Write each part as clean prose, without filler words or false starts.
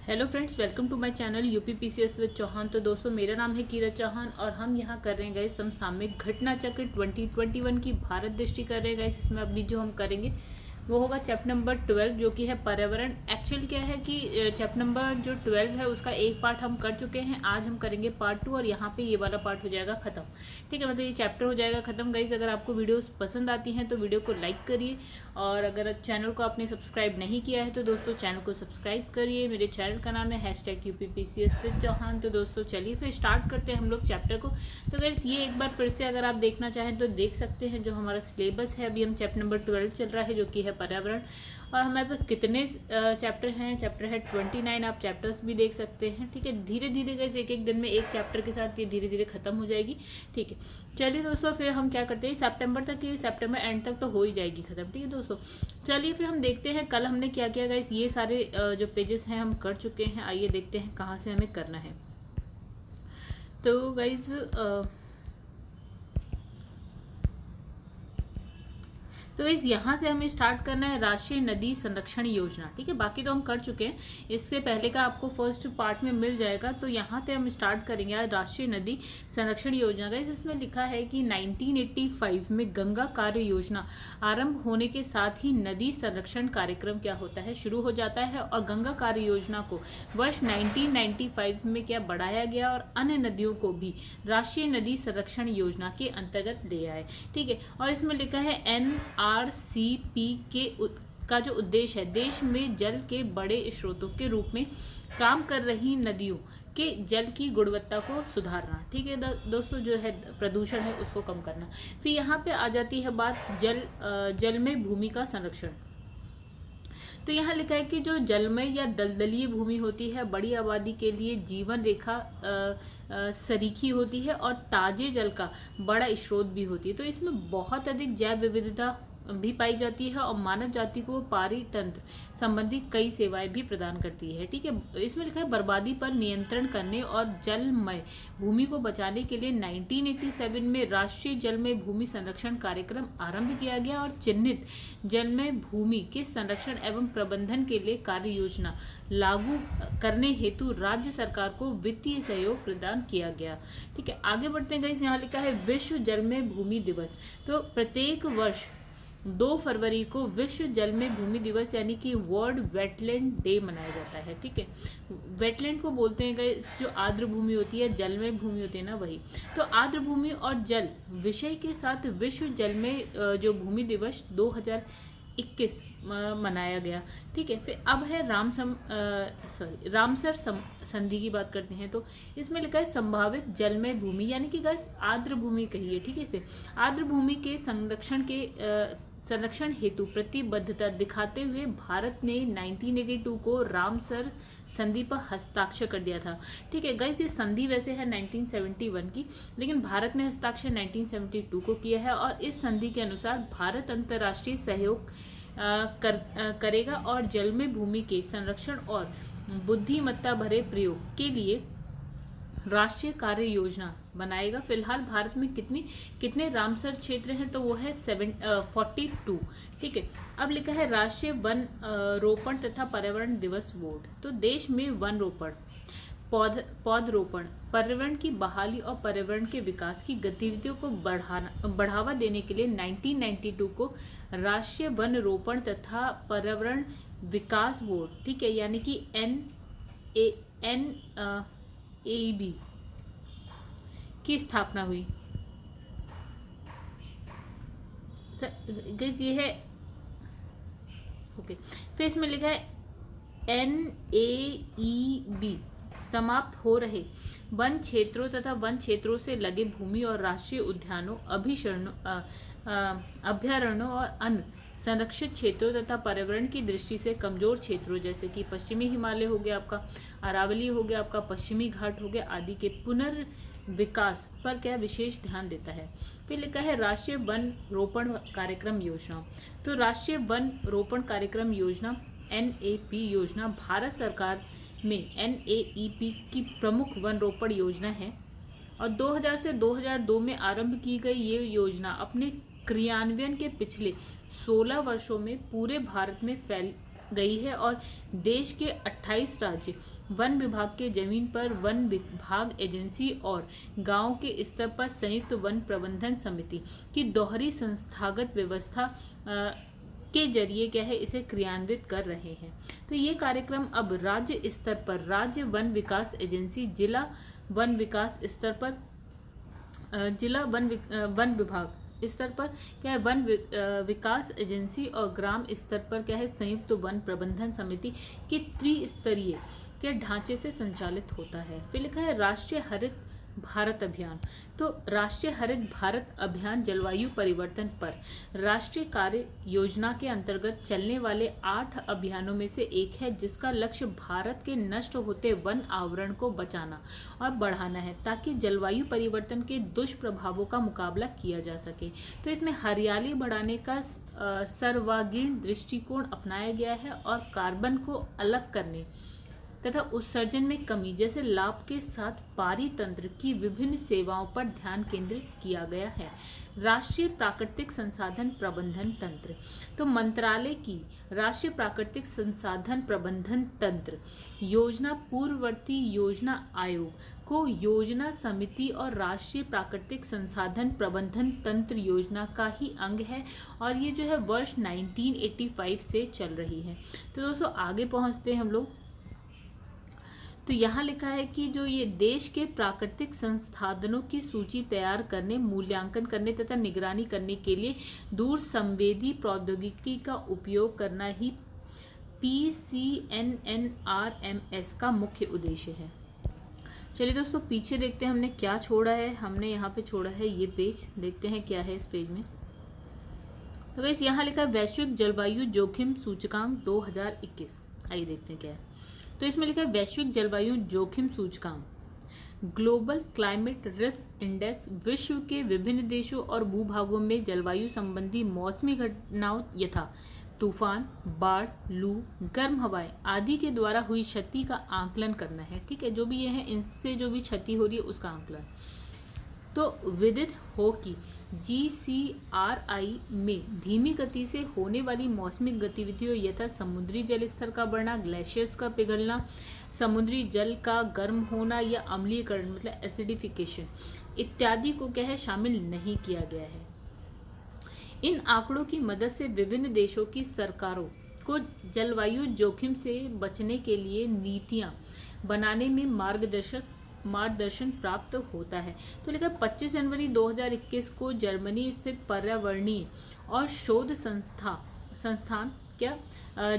Hello friends, welcome to my channel UPPCS with Chauhan. तो दोस्तों, मेरा नाम है कीरत चौहान और हम यहाँ कर रहे हैं गाइस समसामयिक घटना चक्र 2021 की भारत दृष्टि कर रहे हैं गाइस। इसमें अभी जो हम करेंगे वो होगा चैप्टर नंबर 12 जो कि है पर्यावरण। एक्चुअल क्या है कि चैप्टर नंबर जो 12 है उसका एक पार्ट हम कर चुके हैं। आज हम करेंगे पार्ट 2 और यहाँ पे ये वाला पार्ट हो जाएगा खत्म। ठीक है, मतलब ये चैप्टर हो जाएगा खत्म गाइस। अगर आपको वीडियोस पसंद आती हैं तो वीडियो को लाइक करिए और अगर चैनल को आपने सब्सक्राइब नहीं किया है तो दोस्तों चैनल को सब्सक्राइब करिए। मेरे चैनल का नाम है #UPPCS विद चौहान। तो दोस्तों चलिए फिर स्टार्ट करते हैं हम लोग चैप्टर को। तो गाइस ये एक बार फिर से अगर आप देखना चाहें तो देख सकते हैं। जो हमारा सिलेबस है, अभी हम चैप्टर नंबर 12 चल रहा है जो कि है पर्यावरण। और हमारे पास कितने चैप्टर हैं? चैप्टर है 29। आप चैप्टर्स भी देख सकते हैं। ठीक है, धीरे धीरे गाइस एक एक दिन में एक चैप्टर के साथ ये धीरे धीरे खत्म हो जाएगी। ठीक है, चलिए दोस्तों फिर हम क्या करते हैं, सितंबर तक, ये सितंबर एंड तक तो हो ही जाएगी खत्म। ठीक है दोस्तों, चलिए फिर हम देखते हैं कल हमने क्या किया गाइस। ये सारे जो पेजेस हैं हम कर चुके हैं। आइए देखते हैं कहाँ से हमें करना है। तो गाइस तो इस यहाँ से हमें स्टार्ट करना है राष्ट्रीय नदी संरक्षण योजना। ठीक है, बाकी तो हम कर चुके हैं। इससे पहले का आपको फर्स्ट पार्ट में मिल जाएगा। तो यहाँ से हम स्टार्ट करेंगे आज राष्ट्रीय नदी संरक्षण योजना का। इसमें लिखा है कि 1985 में गंगा कार्य योजना आरंभ होने के साथ ही नदी संरक्षण कार्यक्रम क्या होता है, शुरू हो जाता है। और गंगा कार्य योजना को वर्ष 1995 में क्या बढ़ाया गया और अन्य नदियों को भी राष्ट्रीय नदी संरक्षण योजना के अंतर्गत ले आए। ठीक है, और इसमें लिखा है NRCP का जो उद्देश्य है देश में जल के बड़े स्रोतों के रूप में काम कर रही नदियों के जल की गुणवत्ता को सुधारना। ठीक है दोस्तों, जो है प्रदूषण है उसको कम करना। फिर यहाँ पे आ जाती है बात जल में भूमि का संरक्षण। तो यहाँ लिखा है कि जो जलमय या दलदलीय भूमि होती है बड़ी आबादी के लिए जीवन रेखा सरीखी होती है और ताजे जल का बड़ा स्रोत भी होती है। तो इसमें बहुत अधिक जैव विविधता भी पाई जाती है और मानव जाति को पारितंत्र संबंधी कई सेवाएं भी प्रदान करती है। ठीक है, इसमें लिखा है बर्बादी पर नियंत्रण करने और जलमय भूमि को बचाने के लिए 1987 में राष्ट्रीय जलमय भूमि संरक्षण कार्यक्रम आरंभ किया गया और चिन्हित जलमय भूमि के संरक्षण एवं प्रबंधन के लिए कार्य योजना लागू करने हेतु राज्य सरकार को वित्तीय सहयोग प्रदान किया गया। ठीक है, आगे बढ़ते हैं गाइस। यहाँ लिखा है विश्व जलमय भूमि दिवस। तो प्रत्येक वर्ष 2 फरवरी को विश्व जलमय भूमि दिवस यानी कि वर्ल्ड वेटलैंड डे मनाया जाता है। ठीक है, वेटलैंड को बोलते हैं गाइस जो आर्द्र भूमि होती है, जलमय भूमि होती है ना, वही। तो आर्द्र भूमि और जल विषय के साथ विश्व जलमय जो भूमि दिवस 2021 मनाया गया। ठीक है, फिर अब है रामसर संधि की बात करते हैं। तो इसमें लिखा है संभावित जलमय भूमि यानी कि गाइस आर्द्र भूमि कहिए। ठीक है, इसे आर्द्र भूमि के संरक्षण हेतु प्रतिबद्धता दिखाते हुए भारत ने 1982 को रामसर संधि पर हस्ताक्षर कर दिया था। ठीक है गाइस, ये संधि वैसे है 1971 की, लेकिन भारत ने हस्ताक्षर 1972 को किया है। और इस संधि के अनुसार भारत अंतर्राष्ट्रीय सहयोग करेगा और जलमय भूमि के संरक्षण और बुद्धिमत्ता भरे प्रयोग के लिए राष्ट्रीय कार्य योजना बनाएगा। फिलहाल भारत में कितने रामसर क्षेत्र हैं? तो वो है 42। ठीक है, अब लिखा है राष्ट्रीय वन रोपण तथा पर्यावरण दिवस बोर्ड। तो देश में वन रोपण, पौधरोपण, पर्यावरण की बहाली और पर्यावरण के विकास की गतिविधियों को बढ़ावा देने के लिए 1992 को राष्ट्रीय वन रोपण तथा पर्यावरण विकास बोर्ड, ठीक है, यानी कि NAB की स्थापना हुई। गाइस ये है ओके। फिर इसमें लिखा है NAEB समाप्त हो रहे वन क्षेत्रों तथा वन क्षेत्रों से लगे भूमि और राष्ट्रीय उद्यानों, अभयारण्यों और अन्य संरक्षित क्षेत्रों तथा पर्यावरण की दृष्टि से कमजोर क्षेत्रों जैसे कि पश्चिमी हिमालय हो गया आपका, अरावली हो गया आपका, पश्चिमी घाट हो गया आदि के पुनर्विकास पर क्या विशेष ध्यान देता है। फिर लिखा है राष्ट्रीय वन रोपण कार्यक्रम योजना। तो राष्ट्रीय वन रोपण कार्यक्रम योजना NAP योजना भारत सरकार में NAEP की प्रमुख वन रोपण योजना है और 2000 से 2002 में आरंभ की गई ये योजना अपने क्रियान्वयन के पिछले 16 वर्षों में पूरे भारत में गई है और देश के 28 राज्य वन विभाग के जमीन पर वन विभाग एजेंसी और गांव के स्तर पर संयुक्त वन प्रबंधन समिति की दोहरी संस्थागत व्यवस्था के जरिए क्या है इसे क्रियान्वित कर रहे हैं। तो ये कार्यक्रम अब राज्य स्तर पर राज्य वन विकास एजेंसी, जिला वन विकास स्तर पर जिला वन विभाग स्तर पर क्या है वन विकास एजेंसी और ग्राम स्तर पर क्या है संयुक्त वन प्रबंधन समिति के त्रिस्तरीय के ढांचे से संचालित होता है। फिर लिखा है राष्ट्रीय हरित भारत अभियान। तो राष्ट्रीय हरित भारत अभियान जलवायु परिवर्तन पर राष्ट्रीय कार्य योजना के अंतर्गत चलने वाले 8 अभियानों में से एक है, जिसका लक्ष्य भारत के नष्ट होते वन आवरण को बचाना और बढ़ाना है ताकि जलवायु परिवर्तन के दुष्प्रभावों का मुकाबला किया जा सके। तो इसमें हरियाली बढ़ाने का सर्वांगीण दृष्टिकोण अपनाया गया है और कार्बन को अलग करने तथा उत्सर्जन में कमी जैसे लाभ के साथ पारी तंत्र की विभिन्न सेवाओं पर ध्यान केंद्रित किया गया है। राष्ट्रीय प्राकृतिक संसाधन प्रबंधन तंत्र। तो मंत्रालय की राष्ट्रीय प्राकृतिक संसाधन प्रबंधन तंत्र योजना पूर्ववर्ती योजना आयोग को योजना समिति और राष्ट्रीय प्राकृतिक संसाधन प्रबंधन तंत्र योजना का ही अंग है और ये जो है वर्ष 1985 से चल रही है। तो दोस्तों आगे पहुंचते हैं हम लोग। तो यहाँ लिखा है कि जो ये देश के प्राकृतिक संसाधनों की सूची तैयार करने, मूल्यांकन करने तथा निगरानी करने के लिए दूर संवेदी प्रौद्योगिकी का उपयोग करना ही PCNNRMS का मुख्य उद्देश्य है। चलिए दोस्तों पीछे देखते हैं हमने क्या छोड़ा है। हमने यहाँ पे छोड़ा है ये पेज, देखते हैं क्या है इस पेज में। तो वैसे यहाँ लिखा है वैश्विक जलवायु जोखिम सूचकांक 2021। आइए देखते हैं क्या है। तो इसमें लिखा है वैश्विक जलवायु जोखिम सूचकांक ग्लोबल क्लाइमेट रिस्क इंडेक्स विश्व के विभिन्न देशों और भूभागों में जलवायु संबंधी मौसमी घटनाओं यथा तूफान, बाढ़, लू, गर्म हवाएं आदि के द्वारा हुई क्षति का आकलन करना है। ठीक है, जो भी ये है इनसे जो भी क्षति हो रही है उसका आकलन। तो विदित हो कि GCRI में धीमी गति से होने वाली मौसमी गतिविधियों यथा समुद्री जल स्तर का बढ़ना, ग्लेशियर्स का पिघलना, समुद्री जल का गर्म होना या अम्लीकरण मतलब एसिडिफिकेशन इत्यादि को क्या है शामिल नहीं किया गया है। इन आंकड़ों की मदद से विभिन्न देशों की सरकारों को जलवायु जोखिम से बचने के लिए नीतियां बनाने में मार्गदर्शन प्राप्त होता है। तो लिखा 25 जनवरी 2021 को जर्मनी स्थित पर्यावरणीय और शोध संस्थान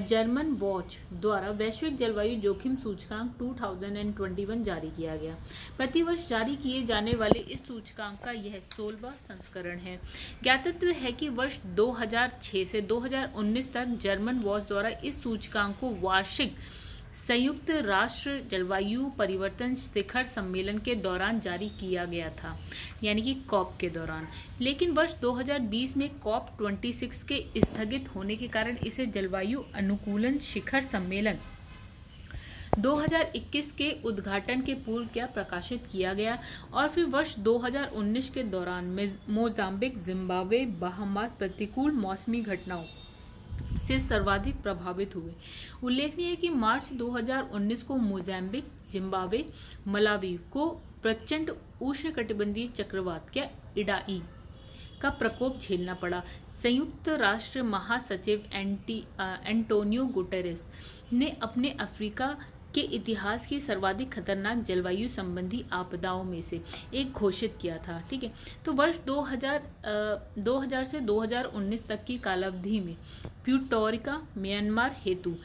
जर्मन वॉच द्वारा वैश्विक जलवायु जोखिम सूचकांक 2021 जारी किया गया। प्रतिवर्ष जारी किए जाने वाले इस सूचकांक का यह 16वां संस्करण है। ज्ञातव्य है कि वर्ष 2006 से 2019 तक जर्मन वॉच द्वारा इस सूचकांक को वार्षिक संयुक्त राष्ट्र जलवायु परिवर्तन शिखर सम्मेलन के दौरान जारी किया गया था, यानी कि कॉप के दौरान। लेकिन वर्ष 2020 में कॉप 26 के स्थगित होने के कारण इसे जलवायु अनुकूलन शिखर सम्मेलन 2021 के उद्घाटन के पूर्व क्या प्रकाशित किया गया और फिर वर्ष 2019 के दौरान मोजाम्बिक, जिम्बाब्वे, बहामास प्रतिकूल मौसमी घटनाओं से सर्वाधिक प्रभावित हुए। उल्लेखनीय है कि मार्च 2019 को मोजाम्बिक, जिम्बाब्वे, मलावी को प्रचंड उष्णकटिबंधीय चक्रवात इडाई का प्रकोप झेलना पड़ा। संयुक्त राष्ट्र महासचिव एंटोनियो गुटेरेस ने अपने अफ्रीका के इतिहास की सर्वाधिक खतरनाक जलवायु संबंधी आपदाओं में से एक घोषित किया था। ठीक है, तो वर्ष 2000 से 2019 तक की कालावधि में प्यूर्टोरिका म्यांमार हेतु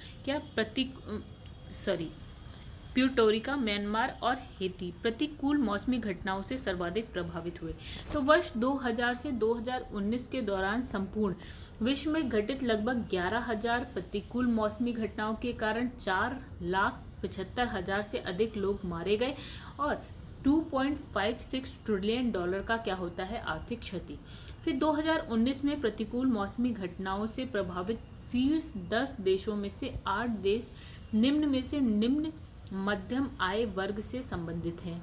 प्यूर्टोरिका, म्यांमार और हेती प्रतिकूल मौसमी घटनाओं से सर्वाधिक प्रभावित हुए। तो वर्ष 2000 से 2019 के दौरान संपूर्ण विश्व में घटित लगभग 11,000 प्रतिकूल मौसमी घटनाओं के कारण 4,75,000 से अधिक लोग मारे गए और $2.56 ट्रिलियन का क्या होता है आर्थिक क्षति। फिर 2019 में प्रतिकूल मौसमी घटनाओं से प्रभावित शीर्ष 10 देशों में से 8 देश निम्न में से निम्न मध्यम आय वर्ग से संबंधित हैं।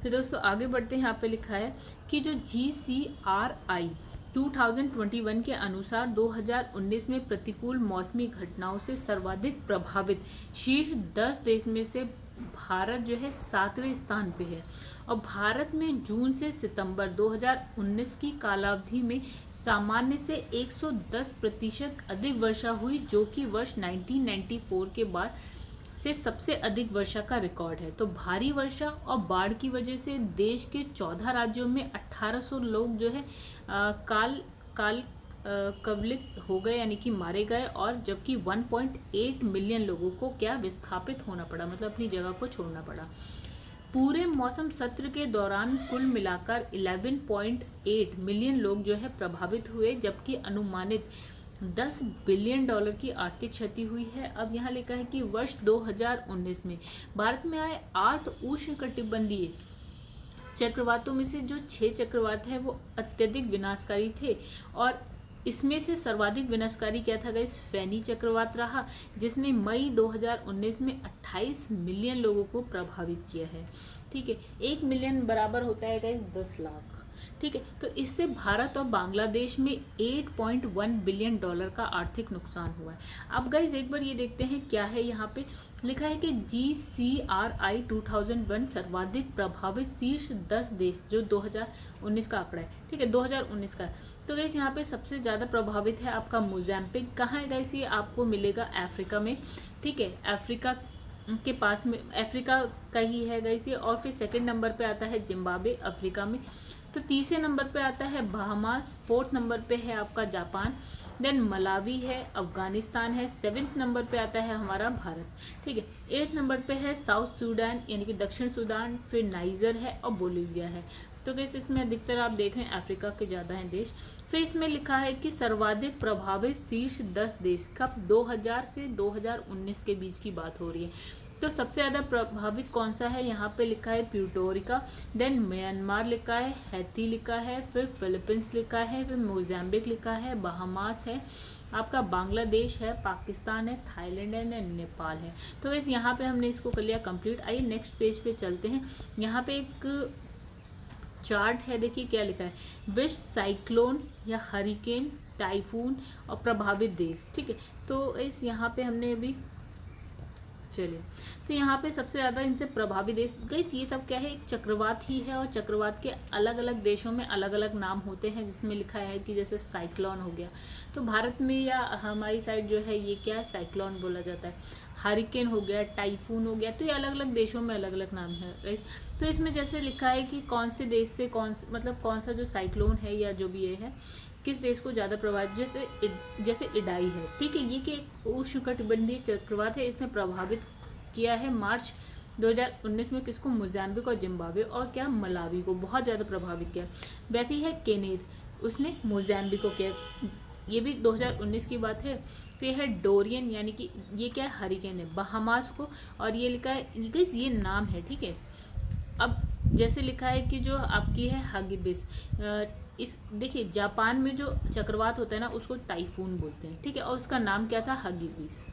फिर दोस्तों आगे बढ़ते हैं। यहाँ पे लिखा है कि जो GCRI 2021 के अनुसार 2019 में प्रतिकूल मौसमी घटनाओं से सर्वाधिक प्रभावित शीर्ष 10 देश में से भारत जो है 7वें स्थान पे है। और भारत में जून से सितंबर 2019 की कालावधि में सामान्य से 110% अधिक वर्षा हुई, जो कि वर्ष 1994 के बाद से सबसे अधिक वर्षा का रिकॉर्ड है। तो भारी वर्षा और बाढ़ की वजह से देश के 14 राज्यों में 1800 लोग जो है काल कवलित हो गए, यानी कि मारे गए, और जबकि 1.8 मिलियन लोगों को क्या विस्थापित होना पड़ा, मतलब अपनी जगह को छोड़ना पड़ा। पूरे मौसम सत्र के दौरान कुल मिलाकर 11.8 मिलियन लोग जो है प्रभावित हुए, जबकि अनुमानित 10 बिलियन डॉलर की आर्थिक क्षति हुई है। अब यहाँ लिखा है कि वर्ष 2019 में भारत में आए 8 उष्णकटिबंधीय चक्रवातों में से जो 6 चक्रवात हैं वो अत्यधिक विनाशकारी थे, और इसमें से सर्वाधिक विनाशकारी क्या था गाइस? फैनी चक्रवात रहा, जिसने मई 2019 में 28 मिलियन लोगों को प्रभावित किया है। ठीक है, 1 मिलियन बराबर होता है गाइस 10 लाख। ठीक है, तो इससे भारत और बांग्लादेश में 8.1 बिलियन डॉलर का आर्थिक नुकसान हुआ है। अब गाइज एक बार ये देखते हैं क्या है। यहाँ पे लिखा है कि GCRI 2001 सर्वाधिक प्रभावित शीर्ष 10 देश, जो 2019 का आंकड़ा है। ठीक है, 2019 का। तो गाइज यहाँ पे सबसे ज़्यादा प्रभावित है आपका मोज़ैम्बिक। कहाँ है गाइज? ये आपको मिलेगा अफ्रीका में। ठीक है, अफ्रीका के पास में, अफ्रीका का ही है गाइज ये। और फिर सेकंड नंबर पे आता है जिम्बाब्वे, अफ्रीका में। तो तीसरे नंबर पे आता है बहामास, फोर्थ नंबर पे है आपका जापान, देन मलावी है, अफगानिस्तान है, 7th नंबर पे आता है हमारा भारत। ठीक है, 8th नंबर पे है साउथ सूडान यानी कि दक्षिण सूडान, फिर नाइजर है और बोलीविया है। तो कैसे इसमें अधिकतर आप देख रहे हैं अफ्रीका के ज़्यादा हैं देश। फिर इसमें लिखा है कि सर्वाधिक प्रभावित शीर्ष 10 देश, कब? 2000 से 2019 के बीच की बात हो रही है। तो सबसे ज़्यादा प्रभावित कौन सा है? यहाँ पे लिखा है प्यूटोरिका, देन म्यांमार लिखा है, हैती लिखा है, फिर फिलीपींस लिखा है, फिर मोज़ैम्बिक लिखा है, बहामास है, आपका बांग्लादेश है, पाकिस्तान है, थाईलैंड है, नेपाल है। तो इस यहाँ पे हमने इसको कर लिया कंप्लीट। आइए नेक्स्ट पेज पे चलते हैं। यहाँ पे एक चार्ट है, देखिए क्या लिखा है, विश्व साइक्लोन या हरिकेन, टाइफून और प्रभावित देश। ठीक है, तो इस यहाँ पे हमने अभी चलिए, तो यहाँ पे सबसे ज़्यादा इनसे प्रभावित देश गई। ये तब क्या है? एक चक्रवात ही है, और चक्रवात के अलग अलग देशों में अलग अलग नाम होते हैं, जिसमें लिखा है कि जैसे साइक्लोन हो गया, तो भारत में या हमारी साइड जो है ये क्या है? साइक्लोन बोला जाता है। हरिकेन हो गया, टाइफून हो गया, तो ये अलग अलग देशों में अलग अलग नाम है। तो इसमें जैसे लिखा है कि कौन से देश से मतलब कौन सा जो साइक्लोन है या जो भी ये है किस देश को ज़्यादा प्रभावित, जैसे इडाई है। ठीक है, ये कि एक उष्णकटिबंधीय चक्रवात है, इसने प्रभावित किया है मार्च 2019 में किसको? मोज़ैम्बिक और जिम्बाब्वे और क्या? मलावी को बहुत ज़्यादा प्रभावित किया। वैसे ही है केनेथ, उसने मोज़ैम्बिक को किया, ये भी 2019 की बात है। फिर है डोरियन, यानी कि ये क्या है? हरिकेन है, बहामास को, और ये लिखा है, ये नाम है। ठीक है, अब जैसे लिखा है कि जो आपकी है हगिबिस, इस देखिए जापान में जो चक्रवात होता है ना उसको टाइफून बोलते हैं। ठीक है, और उसका नाम क्या था? हगिबिस।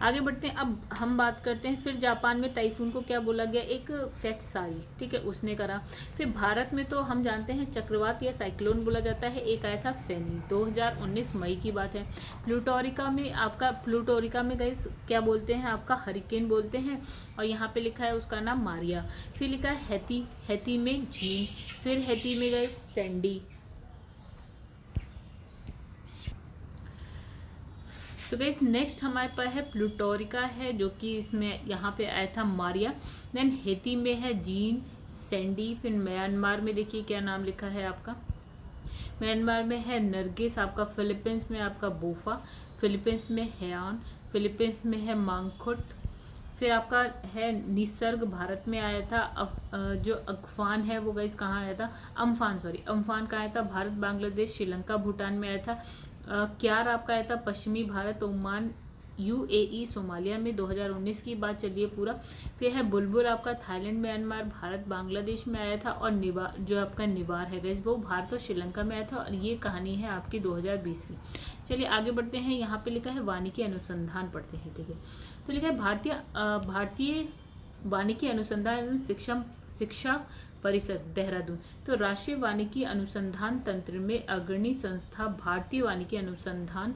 आगे बढ़ते हैं, अब हम बात करते हैं फिर जापान में टाइफून को क्या बोला गया? एक फैक्साई। ठीक है, उसने करा। फिर भारत में तो हम जानते हैं चक्रवात या साइक्लोन बोला जाता है, एक आया था फेनी, 2019 मई की बात है। प्लूटोरिका में गए क्या बोलते हैं? आपका हरिकेन बोलते हैं, और यहाँ पे लिखा है उसका नाम मारिया। फिर लिखा है हैती, हैती में झीन, फिर हैती में गए सैंडी। तो गाइस नेक्स्ट हमारे पास है प्लूटोरिका है, जो कि इसमें यहाँ पे आया था मारिया। देन हैती में है जीन, सैंडी। फिर म्यांमार में देखिए क्या नाम लिखा है आपका, म्यांमार में है नरगिस, आपका फिलीपींस में आपका बोफा, फिलीपींस में हैन, फिलीपींस में है मांगखुट। फिर आपका है निसर्ग, भारत में आया था। जो अम्फान है वो गाइस कहाँ आया था? अम्फान कहाँ आया था? भारत, बांग्लादेश, श्रीलंका, भूटान में आया था। क्यार आपका आया था पश्चिमी भारत, ओमान, UAE, सोमालिया में 2019 की बात चलिए पूरा। फिर है बुलबुल आपका थाईलैंड, म्यांमार, भारत, बांग्लादेश में आया था। और निवार, जो आपका निवार है गाइस वो भारत और श्रीलंका में आया था, और ये कहानी है आपकी 2020 की। चलिए आगे बढ़ते हैं, यहाँ पे लिखा है वानिकी अनुसंधान पढ़ते हैं। ठीक है, तो लिखा है भारतीय वानिकी अनुसंधान एवं शिक्षा परिषद देहरादून। तो राष्ट्रीय वानिकी अनुसंधान तंत्र में अग्रणी संस्था भारतीय वानिकी अनुसंधान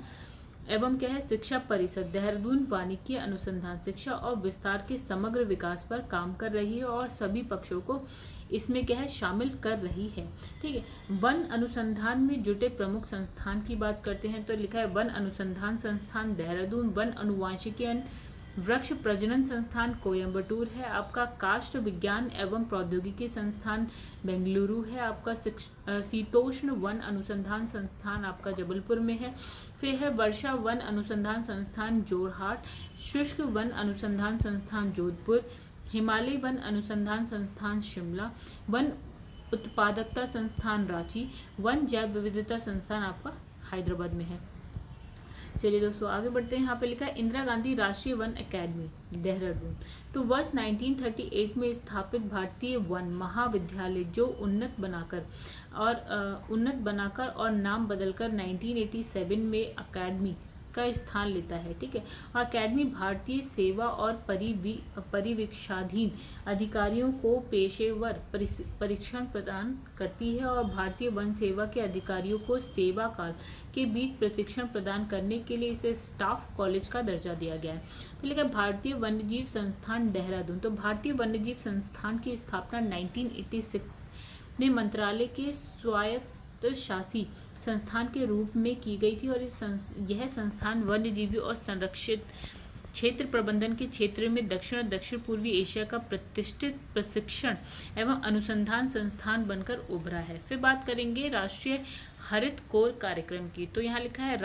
एवं क्या है शिक्षा परिषद देहरादून वानिकी अनुसंधान शिक्षा और विस्तार के समग्र विकास पर काम कर रही है और सभी पक्षों को इसमें क्या है शामिल कर रही है। ठीक है, वन अनुसंधान में जुटे प्रमुख संस्थान की बात करते हैं तो लिखा है वन अनुसंधान संस्थान देहरादून, वन अनुवांशिकी वृक्ष प्रजनन संस्थान कोयम्बटूर है आपका, काष्ठ विज्ञान एवं प्रौद्योगिकी संस्थान बेंगलुरु है आपका, शीतोष्ण वन अनुसंधान संस्थान आपका जबलपुर में है, फिर है वर्षा वन अनुसंधान संस्थान जोरहाट, शुष्क वन अनुसंधान संस्थान जोधपुर, हिमालय वन अनुसंधान संस्थान शिमला, वन उत्पादकता संस्थान रांची, वन जैव विविधता संस्थान आपका हैदराबाद में है। चलिए दोस्तों आगे बढ़ते हैं। यहाँ पे लिखा है इंदिरा गांधी राष्ट्रीय वन अकेडमी देहरादून। तो वर्ष 1938 में स्थापित भारतीय वन महाविद्यालय जो उन्नत बनाकर और नाम बदलकर 1987 में अकेडमी का स्थान लेता है। ठीक है, अकेडमी भारतीय सेवा और परिवीक्षाधीन अधिकारियों को पेशेवर प्रशिक्षण प्रदान करती है और भारतीय वन सेवा के अधिकारियों को सेवा काल के बीच प्रशिक्षण प्रदान करने के लिए इसे स्टाफ कॉलेज का दर्जा दिया गया है। तो लिखा भारतीय वन्यजीव संस्थान देहरादून। तो भारतीय वन्यजीव संस्थान की स्थापना 1986 में मंत्रालय के स्वायत्त शासी संस्थान के रूप में की गई थी और यह संस्थान वन्यजीवी और संरक्षित क्षेत्र प्रबंधन के क्षेत्र में दक्षिण और दक्षिण पूर्वी एशिया का प्रतिष्ठित प्रशिक्षण एवं अनुसंधान संस्थान बनकर उभरा है। फिर बात करेंगे राष्ट्रीय हरित कोर कार्यक्रम की। तो यहाँ लिखा है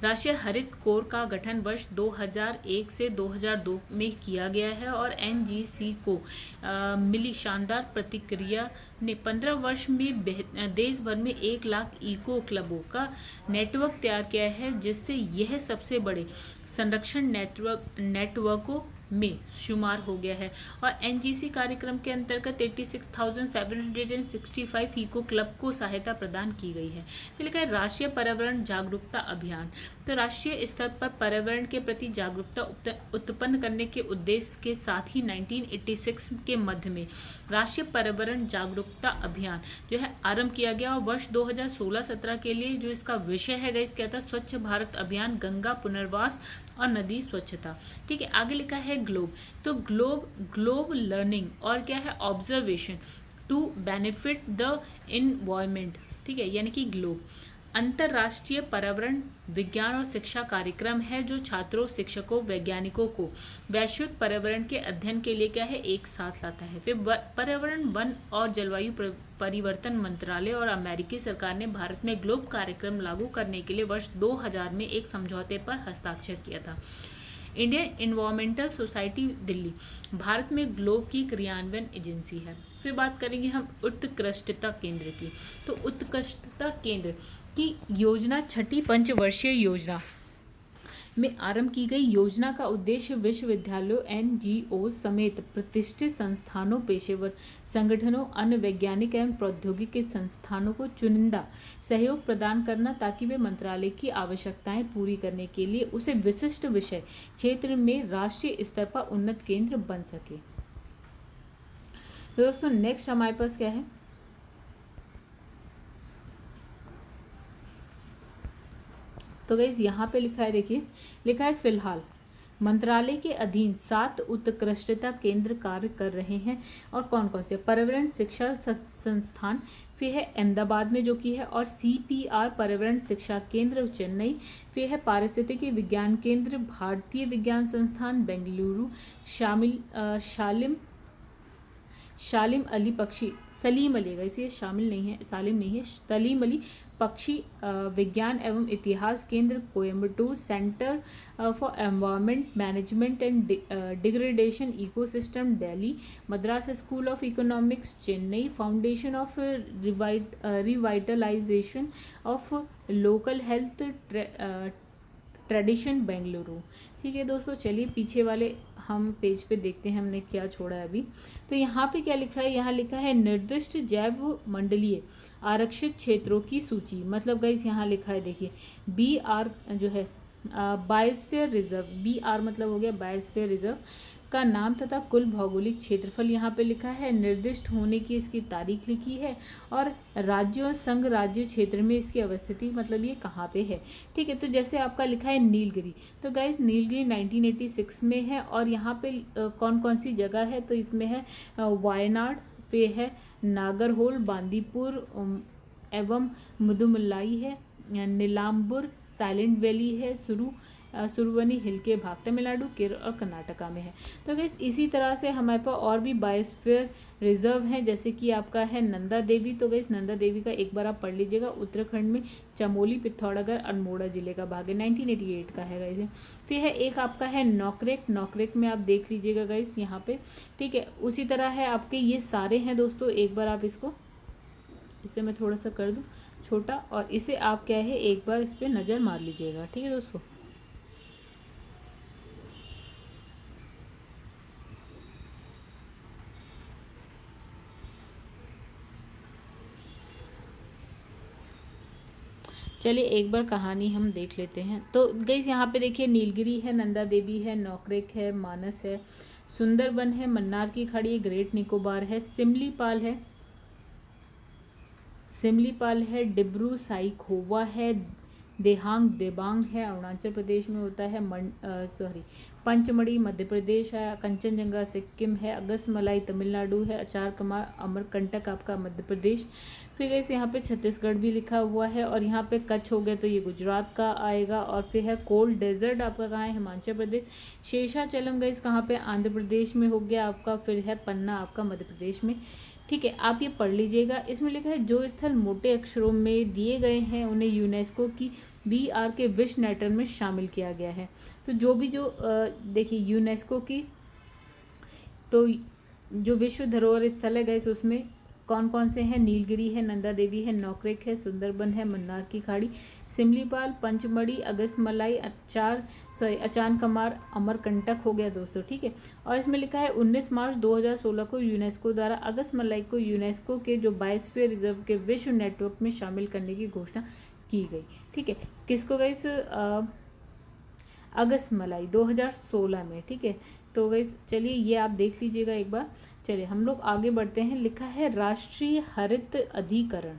राष्ट्रीय हरित कोर का गठन वर्ष 2001 से 2002 में किया गया है और एनजीसी को मिली शानदार प्रतिक्रिया ने 15 वर्ष में देश भर में 1 लाख इको क्लबों का नेटवर्क तैयार किया है, जिससे यह सबसे बड़े संरक्षण नेटवर्कों में शुमार हो गया है। और एनजीसी कार्यक्रम के अंतर्गत 86,765 इको क्लब को सहायता प्रदान की गई है। फिर लिखा है राष्ट्रीय पर्यावरण जागरूकता अभियान। तो राष्ट्रीय स्तर पर पर्यावरण के प्रति जागरूकता उत्पन्न करने के उद्देश्य के साथ ही 1986 के मध्य में राष्ट्रीय पर्यावरण जागरूकता अभियान जो है आरंभ किया गया और वर्ष 2016-17 के लिए जो इसका विषय है गाइस क्या था, स्वच्छ भारत अभियान, गंगा पुनर्वास और नदी स्वच्छता। ठीक है, आगे लिखा है ग्लोब। तो ग्लोब लर्निंग और क्या है observation to benefit the environment. ठीक है, यानी कि ग्लोब अंतरराष्ट्रीय पर्यावरण विज्ञान और शिक्षा कार्यक्रम है जो छात्रों, शिक्षकों, वैज्ञानिकों को वैश्विक पर्यावरण के अध्ययन के लिए क्या है एक साथ लाता है। फिर पर्यावरण, वन और जलवायु परिवर्तन मंत्रालय और अमेरिकी सरकार ने भारत में ग्लोब कार्यक्रम लागू करने के लिए वर्ष 2000 में एक समझौते पर हस्ताक्षर किया था। Indian environmental society Delhi Bharat में ग्लोब की क्रियान्वयन एजेंसी है। फिर बात करेंगे हम उत्कृष्टता केंद्र की। तो उत्कृष्टता केंद्र की योजना 6ठी पंचवर्षीय योजना में आरंभ की गई। योजना का उद्देश्य विश्वविद्यालयों, एनजीओ समेत प्रतिष्ठित संस्थानों, पेशेवर संगठनों, अन्य वैज्ञानिक एवं प्रौद्योगिकी संस्थानों को चुनिंदा सहयोग प्रदान करना ताकि वे मंत्रालय की आवश्यकताएं पूरी करने के लिए उसे विशिष्ट विषय क्षेत्र में राष्ट्रीय स्तर पर उन्नत केंद्र बन सके। दोस्तों नेक्स्ट हमारे पास क्या है, तो गाइस यहाँ पे लिखा है, देखिए लिखा है फिलहाल मंत्रालय के अधीन 7 उत्कृष्टता केंद्र कार्य कर रहे हैं। और कौन कौन से, पर्यावरण शिक्षा संस्थान फिर है अहमदाबाद में जो कि है, और CPR पर्यावरण शिक्षा केंद्र चेन्नई, फिर है पारिस्थितिकी विज्ञान केंद्र भारतीय विज्ञान संस्थान बेंगलुरु, सलीम अली पक्षी विज्ञान एवं इतिहास केंद्र Coimbatore, centre for environment management and degradation ecosystem Delhi, Madras school of economics Chennai, foundation of revitalisation of local health tradition Bengaluru. ठीक है दोस्तों, चलिए पीछे वाले हम पेज पे देखते हैं हमने क्या छोड़ा है अभी। तो यहाँ पे क्या लिखा है, यहाँ लिखा है निर्दिष्ट जैव मंडलीय आरक्षित क्षेत्रों की सूची। मतलब गाइस यहाँ लिखा है, देखिए BR जो है बायोस्फीयर रिजर्व, BR मतलब हो गया बायोस्फीयर रिजर्व, का नाम तथा कुल भौगोलिक क्षेत्रफल यहाँ पे लिखा है, निर्दिष्ट होने की इसकी तारीख लिखी है, और राज्य और संघ राज्य क्षेत्र में इसकी अवस्थिति, मतलब ये कहाँ पे है। ठीक है, तो जैसे आपका लिखा है नीलगिरी, तो गाइस नीलगिरी 1986 में है, और यहाँ पे कौन कौन सी जगह है, तो इसमें है वायनाड पे है, नागरहोल, बांदीपुर एवं मुदुमलाई है, नीलाम्बुर, साइलेंट वैली है, सुरवनी हिल के भाग तमिलनाडु, केरल और कर्नाटका में है। तो गैस इसी तरह से हमारे पास और भी बायोस्फीयर रिजर्व हैं, जैसे कि आपका है नंदा देवी। तो गैस नंदा देवी का एक बार आप पढ़ लीजिएगा, उत्तराखंड में चमोली, पिथौरागढ़, अल्मोड़ा जिले का भाग है, 1988 का है गाइस। फिर है एक आपका है नौकरेक, नौकरेक में आप देख लीजिएगा गाइस यहाँ पे। ठीक है, उसी तरह है आपके ये सारे हैं दोस्तों, एक बार आप इसको, इसे मैं थोड़ा सा कर दूँ छोटा, और इसे आप क्या है एक बार इस पर नज़र मार लीजिएगा। ठीक है दोस्तों, चलिए एक बार कहानी हम देख लेते हैं। तो गाइस यहाँ पे देखिए नीलगिरी है, नंदा देवी है, नौकरेक है, मानस है, सुंदरबन है, मन्नार की खाड़ी, ग्रेट निकोबार है, सिमलीपाल है, डिब्रू साइखोवा है, देहांग देबांग है, अरुणाचल प्रदेश में होता है, पंचमढ़ी मध्य प्रदेश है, कंचनजंगा सिक्किम है, अगस्तमलाई तमिलनाडु है, अचारकमार अमरकंटक आपका मध्य प्रदेश। फिर गैस यहाँ पे छत्तीसगढ़ भी लिखा हुआ है, और यहाँ पे कच्छ हो गया तो ये गुजरात का आएगा, और फिर है कोल्ड डेजर्ट आपका कहाँ है, हिमाचल प्रदेश। शेषाचलम गैस कहाँ पे, आंध्र प्रदेश में हो गया आपका। फिर है पन्ना आपका मध्य प्रदेश में। ठीक है, आप ये पढ़ लीजिएगा। इसमें लिखा है जो स्थल मोटे अक्षरों में दिए गए हैं उन्हें यूनेस्को की BR के विश्व नेटवर्क में शामिल किया गया है। तो जो भी देखिए यूनेस्को की तो जो विश्व धरोहर स्थल है गैस उसमें कौन कौन से हैं, नीलगिरी है, नंदा देवी है, नौकरेक है, सुंदरबन है, मन्नार की खाड़ी, सिमलीपाल, पंचमढ़ी, अगस्तमलाई, अचानकमार, अमरकंटक हो गया दोस्तों। ठीक है, और इसमें लिखा है 19 मार्च 2016 को यूनेस्को द्वारा अगस्तमलाई को यूनेस्को के जो बायोस्फीयर रिजर्व के विश्व नेटवर्क में शामिल करने की घोषणा की गई। ठीक है, किसको गई, अगस्तमलाई 2016 में। ठीक है, तो गई चलिए ये आप देख लीजिएगा एक बार। चलिए हम लोग आगे बढ़ते हैं। लिखा है राष्ट्रीय हरित अधिकरण।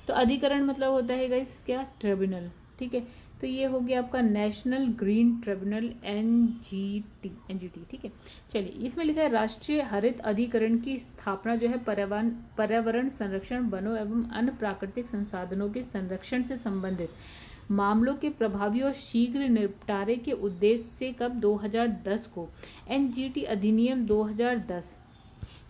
तो अधिकरण मतलब होता है गाइस क्या, ट्रिब्यूनल। ठीक है, तो ये हो गया आपका नेशनल ग्रीन ट्रिब्यूनल, NGT। ठीक है, चलिए इसमें लिखा है राष्ट्रीय हरित अधिकरण की स्थापना जो है पर्यावरण संरक्षण, वनों एवं अन्य प्राकृतिक संसाधनों के संरक्षण से संबंधित मामलों के प्रभावी और शीघ्र निपटारे के उद्देश्य से कब 2010 को NGT अधिनियम 2010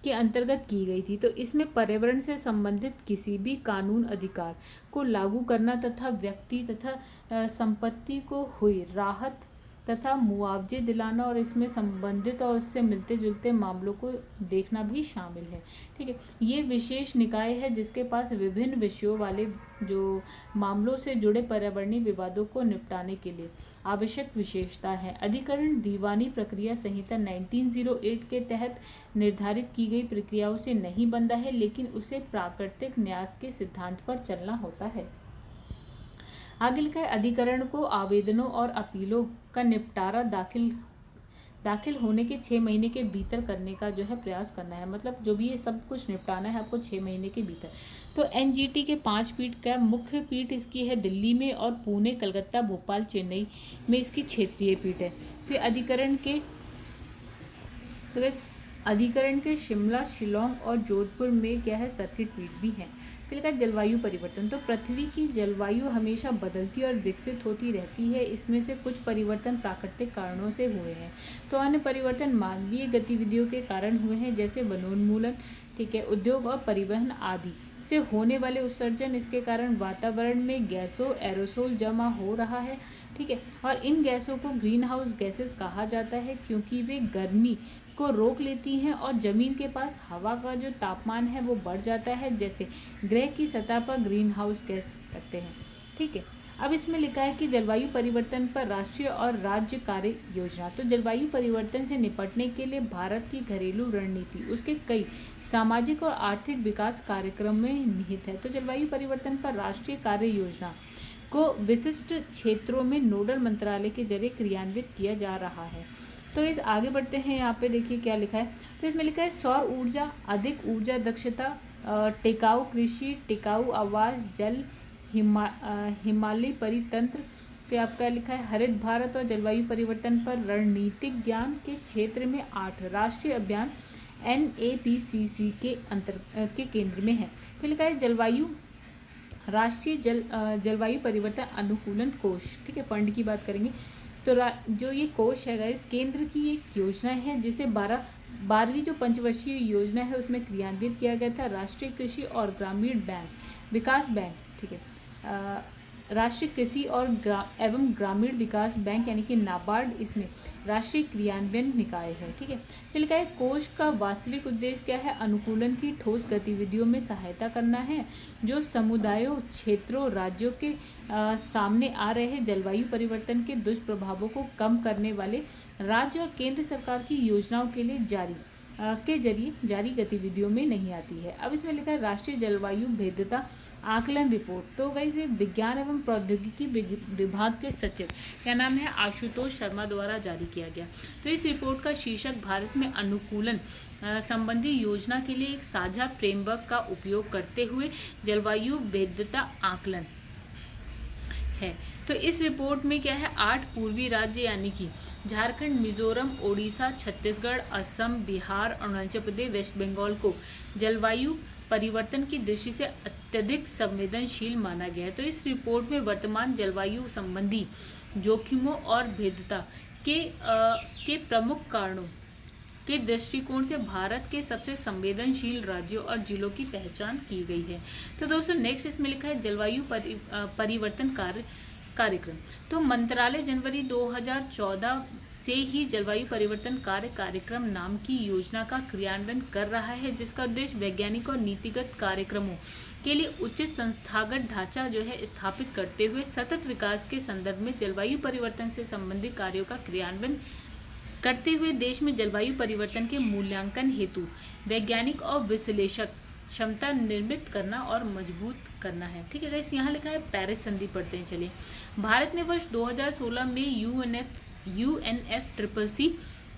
के अंतर्गत की गई थी। तो इसमें पर्यावरण से संबंधित किसी भी कानून अधिकार को लागू करना तथा व्यक्ति तथा संपत्ति को हुई राहत तथा मुआवजे दिलाना और इसमें संबंधित और उससे मिलते जुलते मामलों को देखना भी शामिल है। ठीक है, ये विशेष निकाय है जिसके पास विभिन्न विषयों वाले जो मामलों से जुड़े पर्यावरणीय विवादों को निपटाने के लिए आवश्यक विशेषता है। अधिकरण दीवानी प्रक्रिया संहिता 1908 के तहत निर्धारित की गई प्रक्रियाओं से नहीं बंधा है, लेकिन उसे प्राकृतिक न्यास के सिद्धांत पर चलना होता है। आगे लिखा है अधिकरण को आवेदनों और अपीलों का निपटारा दाखिल होने के 6 महीने के भीतर करने का जो है प्रयास करना है। मतलब जो भी ये सब कुछ निपटाना है आपको 6 महीने के भीतर। तो NGT के 5 पीठ का मुख्य पीठ इसकी है दिल्ली में, और पुणे, कलकत्ता, भोपाल, चेन्नई में इसकी क्षेत्रीय पीठ है। फिर अधिकरण के शिमला, शिलोंग और जोधपुर में क्या है, सर्किट पीठ भी है। फिर लिखा जलवायु परिवर्तन। तो पृथ्वी की जलवायु हमेशा बदलती और विकसित होती रहती है। इसमें से कुछ परिवर्तन प्राकृतिक कारणों से हुए हैं, तो अन्य परिवर्तन मानवीय गतिविधियों के कारण हुए हैं, जैसे वनोन्मूलन, ठीक है, उद्योग और परिवहन आदि से होने वाले उत्सर्जन। इसके कारण वातावरण में गैसों एरोसोल जमा हो रहा है। ठीक है, और इन गैसों को ग्रीन हाउस गैसेस कहा जाता है क्योंकि वे गर्मी को रोक लेती हैं और जमीन के पास हवा का जो तापमान है वो बढ़ जाता है, जैसे ग्रह की सतह पर ग्रीन हाउस गैस करते हैं। ठीक है, अब इसमें लिखा है कि जलवायु परिवर्तन पर राष्ट्रीय और राज्य कार्य योजना। तो जलवायु परिवर्तन से निपटने के लिए भारत की घरेलू रणनीति उसके कई सामाजिक और आर्थिक विकास कार्यक्रम में निहित है। तो जलवायु परिवर्तन पर राष्ट्रीय कार्य योजना को विशिष्ट क्षेत्रों में नोडल मंत्रालय के जरिए क्रियान्वित किया जा रहा है। तो इस आगे बढ़ते हैं, यहाँ पे देखिए क्या लिखा है। तो इसमें लिखा है सौर ऊर्जा, अधिक ऊर्जा दक्षता, टिकाऊ कृषि, टिकाऊ आवास, जल, हिमालय परितंत्र पे आपका लिखा है हरित भारत और जलवायु परिवर्तन पर रणनीतिक ज्ञान के क्षेत्र में 8 राष्ट्रीय अभियान NAPCC के केंद्र में है। फिर लिखा है जलवायु राष्ट्रीय जलवायु परिवर्तन अनुकूलन कोष, ठीक है, फंड की बात करेंगे तो जो ये कोष है गाइस केंद्र की एक योजना है जिसे 12वीं जो पंचवर्षीय योजना है उसमें क्रियान्वित किया गया था। राष्ट्रीय कृषि और ग्रामीण बैंक विकास बैंक, ठीक है, राष्ट्रीय कृषि और एवं ग्रामीण विकास बैंक यानी कि नाबार्ड इसमें राष्ट्रीय क्रियान्वयन निकाय है, ठीक है। फिर लिखा है कोष का वास्तविक उद्देश्य क्या है, अनुकूलन की ठोस गतिविधियों में सहायता करना है जो समुदायों, क्षेत्रों, राज्यों के सामने आ रहे जलवायु परिवर्तन के दुष्प्रभावों को कम करने वाले राज्य और केंद्र सरकार की योजनाओं के लिए जरिए जारी गतिविधियों में नहीं आती है। अब इसमें लिखा है राष्ट्रीय जलवायु भेद्यता आकलन रिपोर्ट। तो गाइस ये विज्ञान एवं प्रौद्योगिकी विभाग के सचिव, क्या नाम है, आशुतोष शर्मा द्वारा जारी किया गया। तो इस रिपोर्ट का शीर्षक भारत में अनुकूलन संबंधी योजना के लिए एक साझा फ्रेमवर्क का उपयोग करते हुए जलवायु भेद्यता आकलन है। तो इस रिपोर्ट में क्या है, 8 पूर्वी राज्य यानी कि झारखंड, मिजोरम, ओडिशा, छत्तीसगढ़, असम, बिहार, अरुणाचल प्रदेश, वेस्ट बंगाल को जलवायु परिवर्तन की दृष्टि से अत्यधिक संवेदनशील माना गया है। तो इस रिपोर्ट में वर्तमान जलवायु संबंधी जोखिमों और भेद्यता के प्रमुख कारणों के दृष्टिकोण से भारत के सबसे संवेदनशील राज्यों और जिलों की पहचान की गई है। तो दोस्तों नेक्स्ट इसमें लिखा है जलवायु परिवर्तन कार्यक्रम। तो मंत्रालय जनवरी 2014 से ही जलवायु परिवर्तन कार्यक्रम नाम की योजना का क्रियान्वयन कर रहा है, जिसका उद्देश्य वैज्ञानिक और नीतिगत कार्यक्रमों के लिए उचित संस्थागत ढांचा जो है स्थापित करते हुए सतत विकास के संदर्भ में जलवायु परिवर्तन से संबंधित कार्यों का क्रियान्वयन करते हुए देश में जलवायु परिवर्तन के मूल्यांकन हेतु वैज्ञानिक और विश्लेषक क्षमता निर्मित करना और मजबूत करना है, ठीक है गाइस। यहाँ लिखा है पेरिस संधि पढ़ते हैं, चलिए। भारत ने वर्ष 2016 में UNFCCC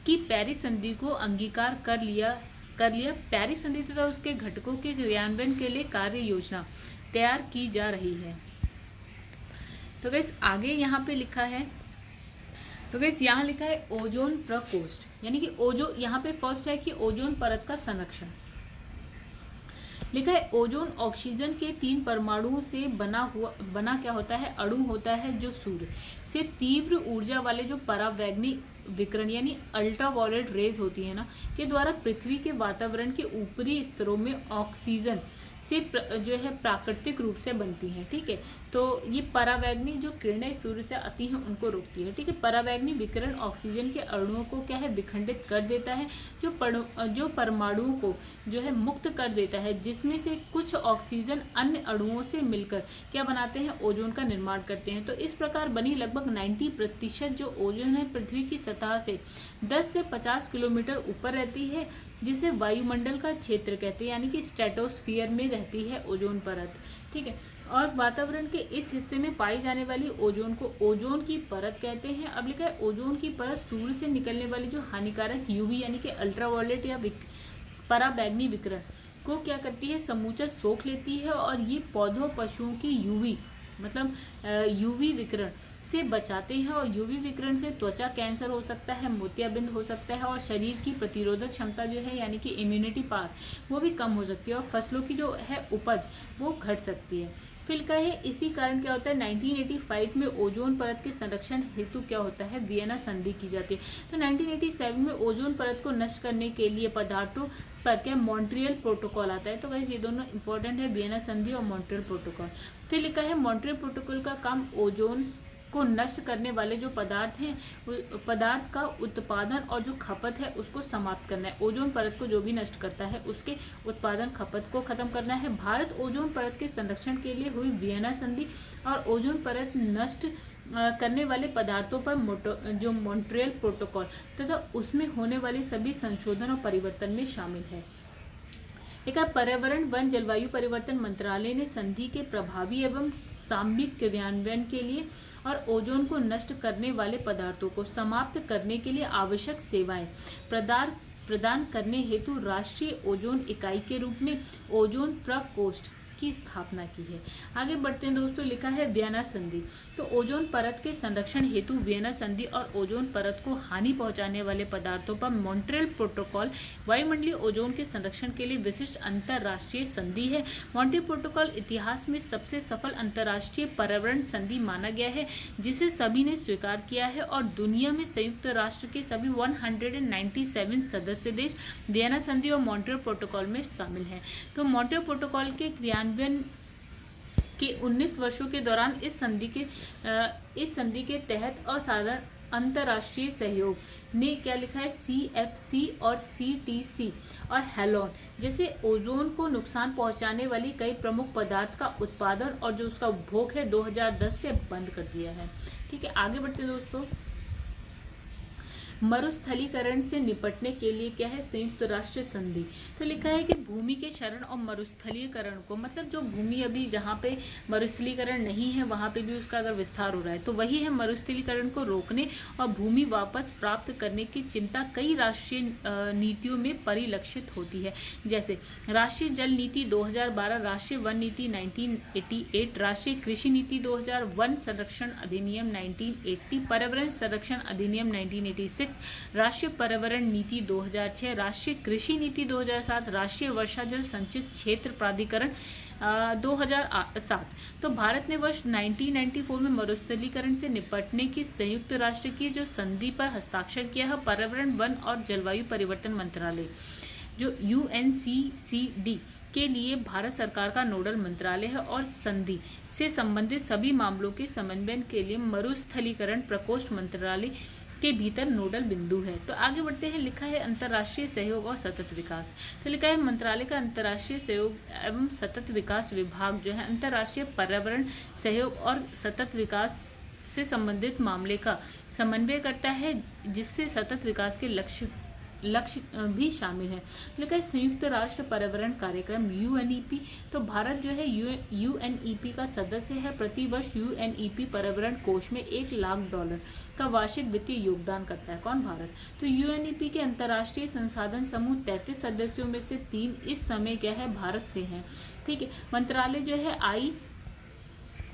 की पेरिस संधि को अंगीकार कर लिया। पेरिस संधि तथा उसके घटकों के क्रियान्वयन के लिए कार्य योजना तैयार की जा रही है। तो गाइस आगे यहाँ पे लिखा है, तो गाइस यहाँ लिखा है ओजोन प्रकोष्ठ, यानी कि यहाँ पे फर्स्ट है कि ओजोन परत का संरक्षण लिखा है। ओजोन ऑक्सीजन के 3 परमाणुओं से बना क्या होता है, अणु होता है जो सूर्य से तीव्र ऊर्जा वाले जो परावैंगनी विकिरण यानी अल्ट्रावायलेट रेज होती है ना के द्वारा पृथ्वी के वातावरण के ऊपरी स्तरों में ऑक्सीजन से जो है प्राकृतिक रूप से बनती हैं, ठीक है। तो ये परावैंगनी जो किरणें सूर्य से आती हैं उनको रोकती है, ठीक है। परावैंगनी विकिरण ऑक्सीजन के अणुओं को क्या है विखंडित कर देता है, जो परमाणुओं को जो है मुक्त कर देता है, जिसमें से कुछ ऑक्सीजन अन्य अणुओं से मिलकर क्या बनाते हैं, ओजोन का निर्माण करते हैं। तो इस प्रकार बनी लगभग 90% जो ओजोन है पृथ्वी की सतह से 10 से 50 किलोमीटर ऊपर रहती है, जिसे वायुमंडल का क्षेत्र कहते हैं, यानी कि स्ट्रेटोस्फीयर में रहती है ओजोन परत, ठीक है। और वातावरण के इस हिस्से में पाई जाने वाली ओजोन को ओजोन की परत कहते हैं। अब लिखा है ओजोन की परत सूर्य से निकलने वाली जो हानिकारक यूवी यानी कि अल्ट्रावायलेट या पराबैंगनी विकिरण को क्या करती है, समूचा सोख लेती है और ये पौधों पशुओं की यूवी विकिरण से बचाते हैं। और यूवी विकिरण से त्वचा कैंसर हो सकता है, मोतियाबिंद हो सकता है और शरीर की प्रतिरोधक क्षमता जो है यानी कि इम्यूनिटी पावर वो भी कम हो सकती है और फसलों की जो है उपज वो घट सकती है। फिर लिखा है इसी कारण क्या होता है 1985 में ओजोन परत के संरक्षण हेतु क्या होता है, वियना संधि की जाती है। तो 1987 में ओजोन परत को नष्ट करने के लिए पदार्थों पर क्या मॉन्ट्रियल प्रोटोकॉल आता है। तो गाइस ये दोनों इंपॉर्टेंट है, वियना संधि और मॉन्ट्रियल प्रोटोकॉल। फिर लिखा है मॉन्ट्रियल प्रोटोकॉल का काम ओजोन को नष्ट करने वाले जो पदार्थ का उत्पादन और जो खपत है उसको समाप्त करना है। ओजोन परत को जो भी नष्ट करता है उसके उत्पादन खपत को खत्म करना है। भारत ओजोन परत के संरक्षण के लिए हुई वियना संधि और ओजोन परत नष्ट करने वाले पदार्थों पर जो मॉन्ट्रियल प्रोटोकॉल तथा उसमें होने वाले सभी संशोधन और परिवर्तन में शामिल है। एक है पर्यावरण वन जलवायु परिवर्तन मंत्रालय ने संधि के प्रभावी एवं सामयिक क्रियान्वयन के लिए और ओजोन को नष्ट करने वाले पदार्थों को समाप्त करने के लिए आवश्यक सेवाएं प्रदान करने हेतु राष्ट्रीय ओजोन इकाई के रूप में ओजोन प्रकोष्ठ की स्थापना की है। आगे बढ़ते हैं दोस्तों, लिखा है वियना संधि। तो ओजोन परत के संरक्षण हेतु वियना संधि और ओजोन परत को हानि पहुंचाने वाले पदार्थों पर मॉन्ट्रियल प्रोटोकॉल वायुमंडलीय ओजोन के संरक्षण के लिए विशिष्ट अंतरराष्ट्रीय संधि है। मॉन्ट्रियल प्रोटोकॉल इतिहास में सबसे सफल अंतरराष्ट्रीय पर्यावरण संधि माना गया है, जिसे सभी ने स्वीकार किया है और दुनिया में संयुक्त राष्ट्र के सभी 197 सदस्य देश वियना संधि और मॉन्ट्रियल प्रोटोकॉल में शामिल हैं। तो मॉन्ट्रियल प्रोटोकॉल के क्रियान्वयन के 19 वर्षों के दौरान इस संधि के तहत असाधारण अंतर्राष्ट्रीय सहयोग ने क्या लिखा है, CFC और CTC और हैलोन जैसे ओजोन को नुकसान पहुंचाने वाली कई प्रमुख पदार्थ का उत्पादन और जो उसका उपभोग है 2010 से बंद कर दिया है। ठीक है, आगे बढ़ते दोस्तों, मरुस्थलीकरण से निपटने के लिए क्या है, संयुक्त राष्ट्र संधि। तो लिखा है कि भूमि के क्षरण और मरुस्थलीकरण को, मतलब जो भूमि अभी जहाँ पे मरुस्थलीकरण नहीं है वहाँ पे भी उसका अगर विस्तार हो रहा है, तो वही है मरुस्थलीकरण को रोकने और भूमि वापस प्राप्त करने की चिंता कई राष्ट्रीय नीतियों में परिलक्षित होती है, जैसे राष्ट्रीय जल नीति 2012, राष्ट्रीय वन नीति 1988, राष्ट्रीय कृषि नीति 2000, वन संरक्षण अधिनियम 1980, पर्यावरण संरक्षण अधिनियम 1986, राष्ट्रीय पर्यावरण नीति 2006, राष्ट्रीय कृषि नीति 2007, राष्ट्रीय वर्षा जल संचित क्षेत्र प्राधिकरण 2007। तो भारत ने वर्ष 1994 में मरुस्थलीकरण से निपटने की संयुक्त राष्ट्र की जो संधि पर हस्ताक्षर किया है पर्यावरण वन और जलवायु परिवर्तन मंत्रालय, जो UNCCD के लिए भारत सरकार का नोडल मंत्रालय है और संधि से संबंधित सभी मामलों के समन्वयन के लिए मरुस्थलीकरण प्रकोष्ठ मंत्रालय के भीतर नोडल बिंदु है। तो आगे बढ़ते हैं, लिखा है अंतर्राष्ट्रीय सहयोग और सतत विकास। तो लिखा है मंत्रालय का अंतर्राष्ट्रीय सहयोग एवं सतत विकास विभाग जो है अंतर्राष्ट्रीय पर्यावरण सहयोग और सतत विकास से संबंधित मामले का समन्वय करता है, जिससे सतत विकास के लक्ष्य भी शामिल है। लिखा है संयुक्त राष्ट्र पर्यावरण कार्यक्रम UNEP। तो भारत जो है UNEP का सदस्य है, प्रतिवर्ष UNEP पर्यावरण कोष में $1 लाख का वार्षिक वित्तीय योगदान करता है। कौन? भारत। तो UNEP के अंतर्राष्ट्रीय संसाधन समूह 33 सदस्यों में से 3 इस समय क्या है, भारत से हैं। ठीक है, मंत्रालय जो है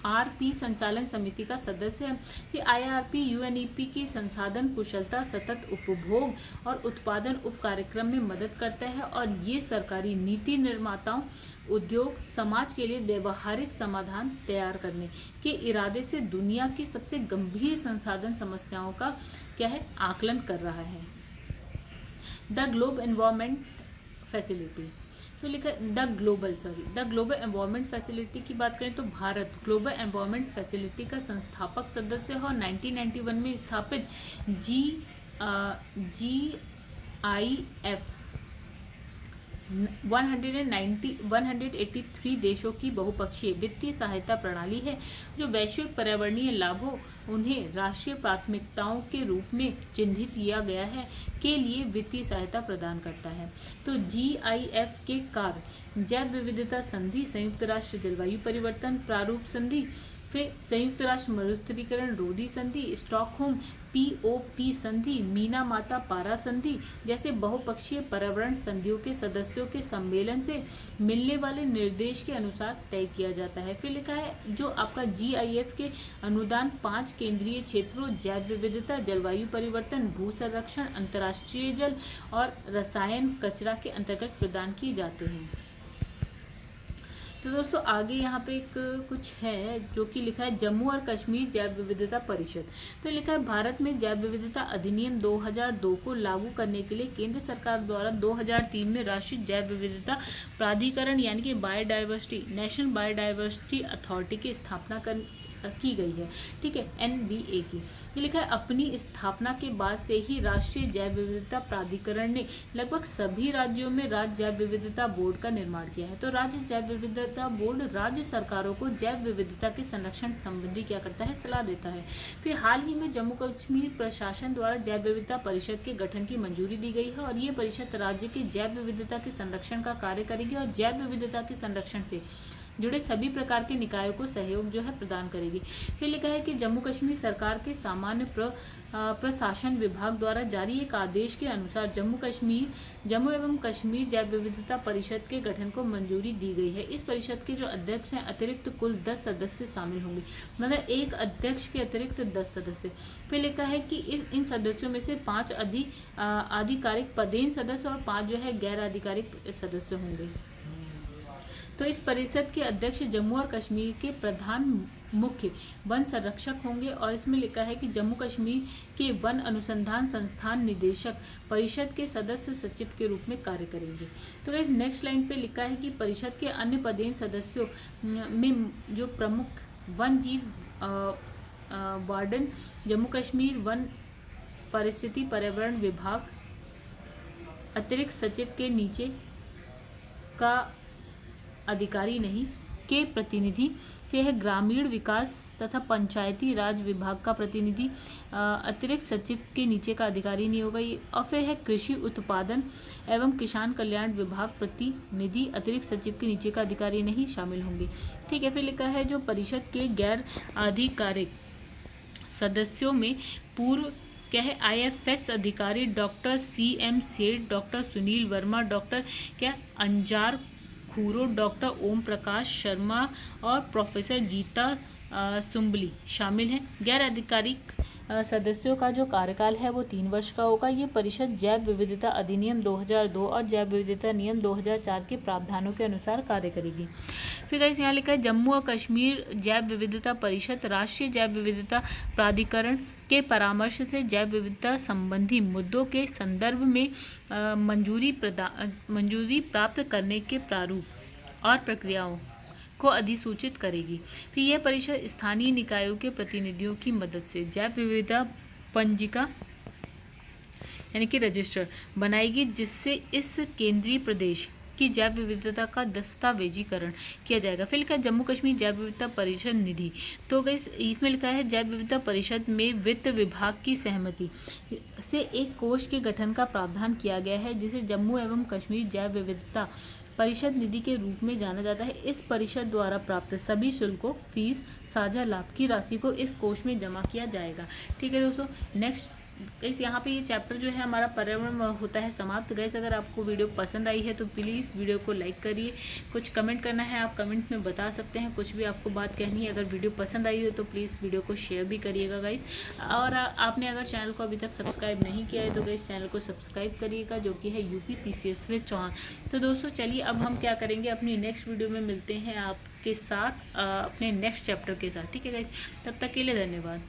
IRP संचालन समिति का सदस्य है। ये IRP UNEP की संसाधन कुशलता, सतत उपभोग और उत्पादन उप कार्यक्रम में मदद करता है और ये सरकारी नीति निर्माताओं, उद्योग, समाज के लिए व्यवहारिक समाधान तैयार करने के इरादे से दुनिया की सबसे गंभीर संसाधन समस्याओं का क्या है, आकलन कर रहा है। The globe environment facility. तो लिखा द ग्लोबल एनवायरमेंट फैसिलिटी की बात करें तो भारत ग्लोबल एनवायरमेंट फैसिलिटी का संस्थापक सदस्य है और 1991 में स्थापित GIF 183 देशों की बहुपक्षीय वित्तीय सहायता प्रणाली है, जो वैश्विक पर्यावरणीय लाभों उन्हें राष्ट्रीय प्राथमिकताओं के रूप में चिन्हित किया गया है के लिए वित्तीय सहायता प्रदान करता है। तो GIF के कार्य जैव विविधता संधि, संयुक्त राष्ट्र जलवायु परिवर्तन प्रारूप संधि, फिर संयुक्त राष्ट्र मरुस्थलीकरण रोधी संधि, स्टॉकहोम POP संधि, मीना माता पारा संधि जैसे बहुपक्षीय पर्यावरण संधियों के सदस्यों के सम्मेलन से मिलने वाले निर्देश के अनुसार तय किया जाता है। फिर लिखा है जो आपका GIF के अनुदान 5 केंद्रीय क्षेत्रों जैव विविधता, जलवायु परिवर्तन, भू संरक्षण, अंतर्राष्ट्रीय जल और रसायन कचरा के अंतर्गत प्रदान किए जाते हैं। तो दोस्तों आगे यहाँ पे एक कुछ है जो कि लिखा है जम्मू और कश्मीर जैव विविधता परिषद। तो लिखा है भारत में जैव विविधता अधिनियम 2002 को लागू करने के लिए केंद्र सरकार द्वारा 2003 में राष्ट्रीय जैव विविधता प्राधिकरण यानी कि बायोडाइवर्सिटी नेशनल बायोडाइवर्सिटी अथॉरिटी की स्थापना की गई है, ठीक है, NBA की। ये लिखा है अपनी स्थापना के बाद से ही राष्ट्रीय जैव विविधता प्राधिकरण ने लगभग सभी राज्यों में राज्य जैव विविधता बोर्ड का निर्माण किया है। तो राज्य जैव विविधता बोर्ड राज्य सरकारों को जैव विविधता के संरक्षण संबंधी क्या करता है, सलाह देता है। फिर हाल ही में जम्मू कश्मीर प्रशासन द्वारा जैव विविधता परिषद के गठन की मंजूरी दी गई है और ये परिषद राज्य की जैव विविधता के संरक्षण का कार्य करेगी और जैव विविधता के संरक्षण से जुड़े सभी प्रकार के निकायों को सहयोग जो है प्रदान करेगी। फिर लिखा है कि जम्मू कश्मीर सरकार के सामान्य प्रशासन विभाग द्वारा जारी एक आदेश के अनुसार जम्मू एवं कश्मीर जैव विविधता परिषद के गठन को मंजूरी दी गई है। इस परिषद के जो अध्यक्ष हैं अतिरिक्त कुल 10 सदस्य शामिल होंगे, मतलब एक अध्यक्ष के अतिरिक्त 10 सदस्य। फिर लिखा है कि इन सदस्यों में से 5 आधिकारिक पदेन सदस्य और 5 जो है गैर आधिकारिक सदस्य होंगे। तो इस परिषद के अध्यक्ष जम्मू और कश्मीर के प्रधान मुख्य वन संरक्षक होंगे और इसमें लिखा है कि जम्मू कश्मीर के वन अनुसंधान संस्थान निदेशक परिषद के सदस्य सचिव के रूप में कार्य करेंगे। तो इस नेक्स्ट लाइन पे लिखा है कि परिषद के अन्य पदेन सदस्यों में जो प्रमुख वन जीव वार्डन जम्मू कश्मीर वन परिस्थिति पर्यावरण विभाग अतिरिक्त सचिव के नीचे का अधिकारी नहीं के प्रतिनिधि, फिर है ग्रामीण विकास तथा पंचायती राज विभाग का प्रतिनिधि अतिरिक्त सचिव के नीचे का अधिकारी नहीं होगा, और फिर है कृषि उत्पादन एवं किसान कल्याण विभाग प्रतिनिधि अतिरिक्त सचिव के नीचे का अधिकारी नहीं शामिल होंगे, ठीक है। फिर लिखा है जो परिषद के गैर आधिकारिक सदस्यों में पूर्व क्या है IFS अधिकारी डॉक्टर CM सेठ, डॉक्टर सुनील वर्मा, डॉक्टर क्या अंजार खूरो, डॉक्टर ओम प्रकाश शर्मा और प्रोफेसर गीता सुम्बली शामिल हैं। गैर आधिकारिक सदस्यों का जो कार्यकाल है वो 3 वर्ष का होगा। ये परिषद जैव विविधता अधिनियम 2002 और जैव विविधता नियम 2004 के प्रावधानों के अनुसार कार्य करेगी। फिर गाइस यहाँ लिखा है जम्मू और कश्मीर जैव विविधता परिषद राष्ट्रीय जैव विविधता प्राधिकरण के परामर्श से जैव विविधता संबंधी मुद्दों के संदर्भ में मंजूरी प्राप्त करने के प्रारूप और प्रक्रियाओं को अधिसूचित करेगी। फिर यह परिषद स्थानीय निकायों के प्रतिनिधियों की मदद से जैव विविधता पंजिका यानी कि रजिस्टर बनाएगी, जिससे इस केंद्रीय प्रदेश की जैव विविधता का दस्तावेजीकरण किया जाएगा। फिर लिखा है जम्मू कश्मीर जैव विविधता परिषद निधि। तो गाइस इसमें लिखा है जैव विविधता परिषद में वित्त विभाग की सहमति से एक कोष के गठन का प्रावधान किया गया है, जिसे जम्मू एवं कश्मीर जैव विविधता परिषद निधि के रूप में जाना जाता है। इस परिषद द्वारा प्राप्त सभी शुल्कों, फीस, साझा लाभ की राशि को इस कोष में जमा किया जाएगा, ठीक है दोस्तों। नेक्स्ट गाइस यहाँ पे ये चैप्टर जो है हमारा पर्यावरण होता है समाप्त। गाइस अगर आपको वीडियो पसंद आई है तो प्लीज़ वीडियो को लाइक करिए। कुछ कमेंट करना है आप कमेंट में बता सकते हैं, कुछ भी आपको बात कहनी है। अगर वीडियो पसंद आई हो तो प्लीज़ वीडियो को शेयर भी करिएगा गाइस। और आपने अगर चैनल को अभी तक सब्सक्राइब नहीं किया है तो गाइस चैनल को सब्सक्राइब करिएगा, जो कि है UP PCS विद चौहान। तो दोस्तों चलिए अब हम क्या करेंगे, अपनी नेक्स्ट वीडियो में मिलते हैं आपके साथ अपने नेक्स्ट चैप्टर के साथ, ठीक है गाइस। तब तक के लिए धन्यवाद।